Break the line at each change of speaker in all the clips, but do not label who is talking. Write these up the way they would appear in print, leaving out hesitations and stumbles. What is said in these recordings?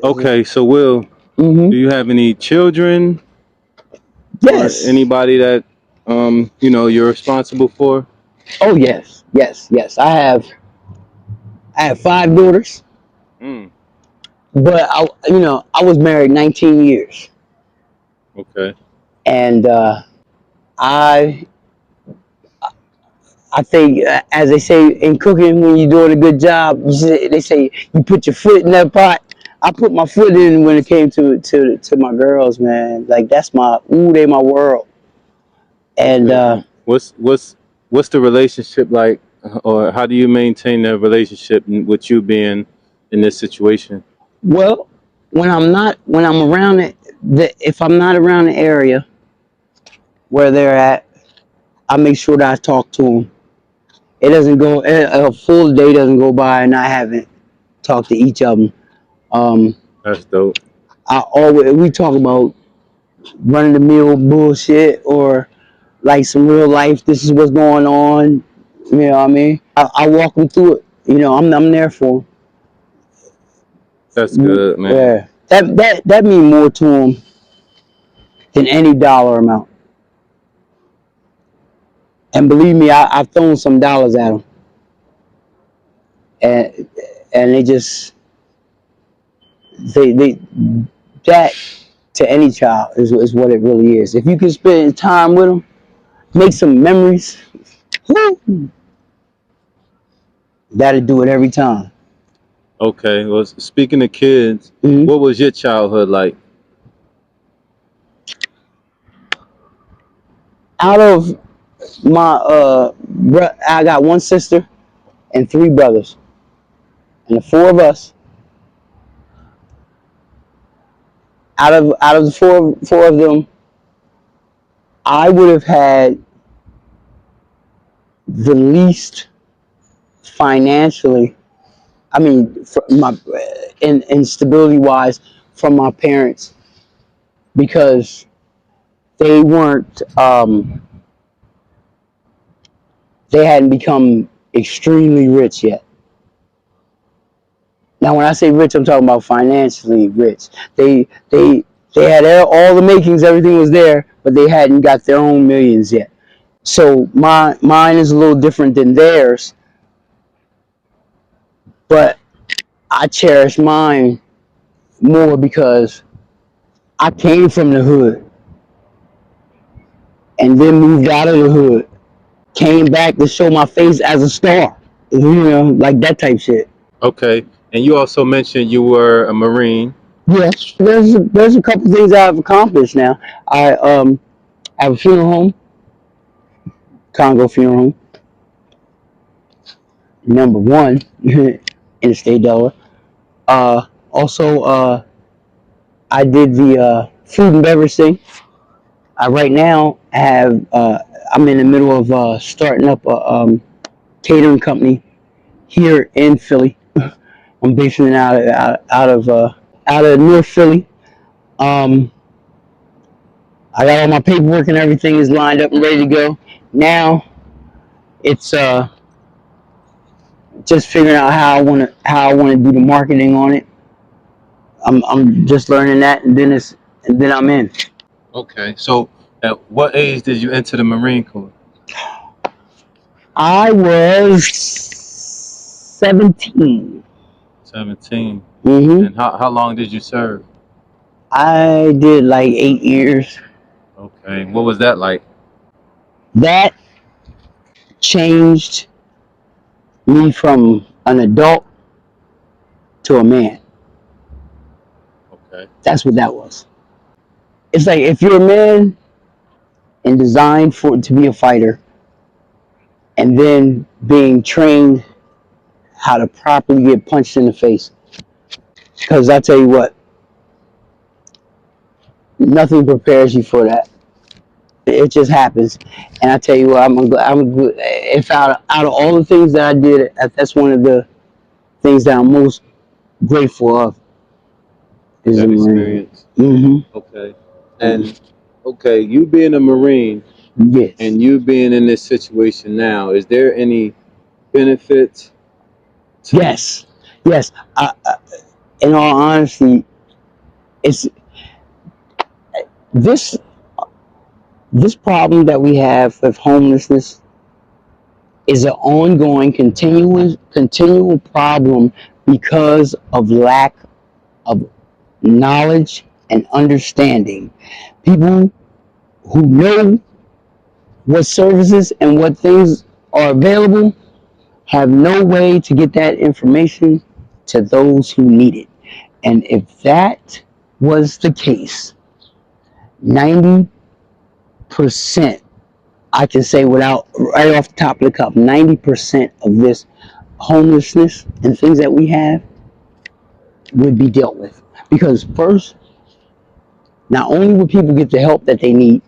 Okay, so Will,
Mm-hmm.
do you have any children or
Yes.
anybody that you're responsible for?
Oh yes, yes, yes. I have five daughters,
Mm,
but I was married 19 years,
okay.
and I I think, as they say in cooking, when you're doing a good job, they say you put your foot in that pot. I put my foot in when it came to my girls, man. Like that's they my world. And
Okay. What's the relationship like, or how do you maintain the relationship with you being in this situation?
well, when I'm around if I'm not around the area where they're at, I make sure that I talk to them. It doesn't go a full day doesn't go by and I haven't talked to each of them. Um,
That's dope.
I always we talk about running the mill bullshit or like some real life. This is what's going on. You know what I mean? I walk them through it. I'm there for
That's
them.
good, man.
Yeah, that mean more to them than any dollar amount. And believe me, I've thrown some dollars at them, and they just they that to any child is what it really is. If you can spend time with them, make some memories, woo, that'll do it every time.
Okay. Well, speaking of kids,
Hmm.
what was your childhood like?
Out of my I got one sister and three brothers, and the four of us. Out of the four of them, I would have had the least financially. I mean, for my in stability wise from my parents because they weren't they hadn't become extremely rich yet. Now, when I say rich, I'm talking about financially rich. They had all the makings, everything was there, but they hadn't got their own millions yet. So mine is a little different than theirs, but I cherish mine more because I came from the hood and then moved out of the hood, came back to show my face as a star, like that type shit.
Okay. And you also mentioned you were a Marine.
Yes, there's a couple things I've accomplished now. I have a funeral home, Congo Funeral Home, number one in the state of Delaware. Also, I did the food and beverage thing. I right now have I'm in the middle of starting up a catering company here in Philly. I'm basing it out of North Philly. Um, I got all my paperwork and everything is lined up and ready to go. Now it's just figuring out how I want to do the marketing on it. I'm just learning that, and then I'm in.
Okay. So, at what age did you enter the Marine Corps?
I was 17.
17.
Mm-hmm.
And how long did you serve?
I did like 8 years.
Okay. What was that like?
That changed me from an adult to a man.
Okay.
That's what that was. It's like if you're a man and designed for to be a fighter, and then being trained how to properly get punched in the face. Because I tell you what, nothing prepares you for that. It just happens. And I tell you what, if out of all the things that I did, that's one of the things that I'm most grateful of is the
That
Marine.
experience.
Mm-hmm.
Okay. And okay, you being a Marine
Yes.
and you being in this situation now, is there any benefits to
Yes. Yes. in all honesty, it's this this problem that we have with homelessness is an ongoing, continual problem because of lack of knowledge and understanding. People who know what services and what things are available have no way to get that information to those who need it. And if that was the case, 90%, I can say without right off the top of the cup, 90% of this homelessness and things that we have would be dealt with. Because first, not only will people get the help that they need,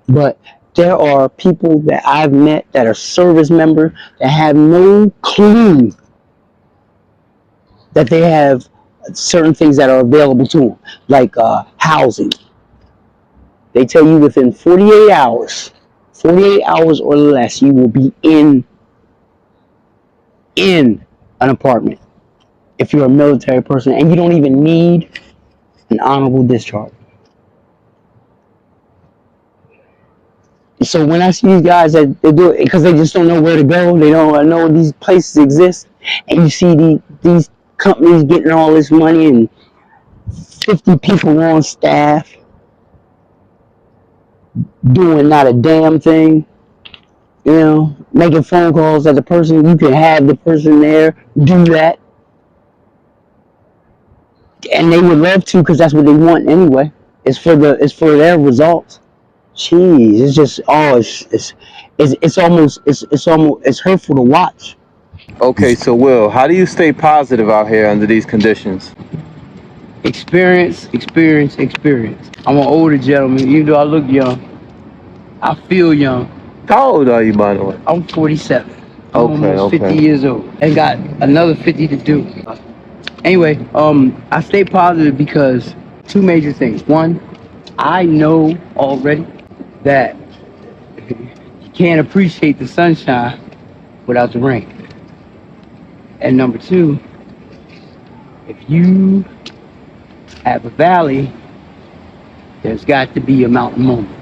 but there are people that I've met that are service members that have no clue that they have certain things that are available to them, like housing. They tell you within 48 hours or less, you will be in an apartment if you're a military person and you don't even need an honorable discharge. So when I see these guys that they do it because they just don't know where to go, they don't know these places exist, and you see these companies getting all this money and 50 people on staff doing not a damn thing, making phone calls at the person, you can have the person there do that, and they would love to because that's what they want anyway. It's for their results. Jeez, it's just it's hurtful to watch.
Okay, so Will, how do you stay positive out here under these conditions?
Experience, experience, experience. I'm an older gentleman, even though I look young. I feel young.
How old are you, by the way?
I'm 47. I'm
Okay,
almost 50
okay.
years old and got another 50 to do. Anyway, I stay positive because two major things. One, I know already that you can't appreciate the sunshine without the rain. And number two, if you have a valley, there's got to be a mountain moment.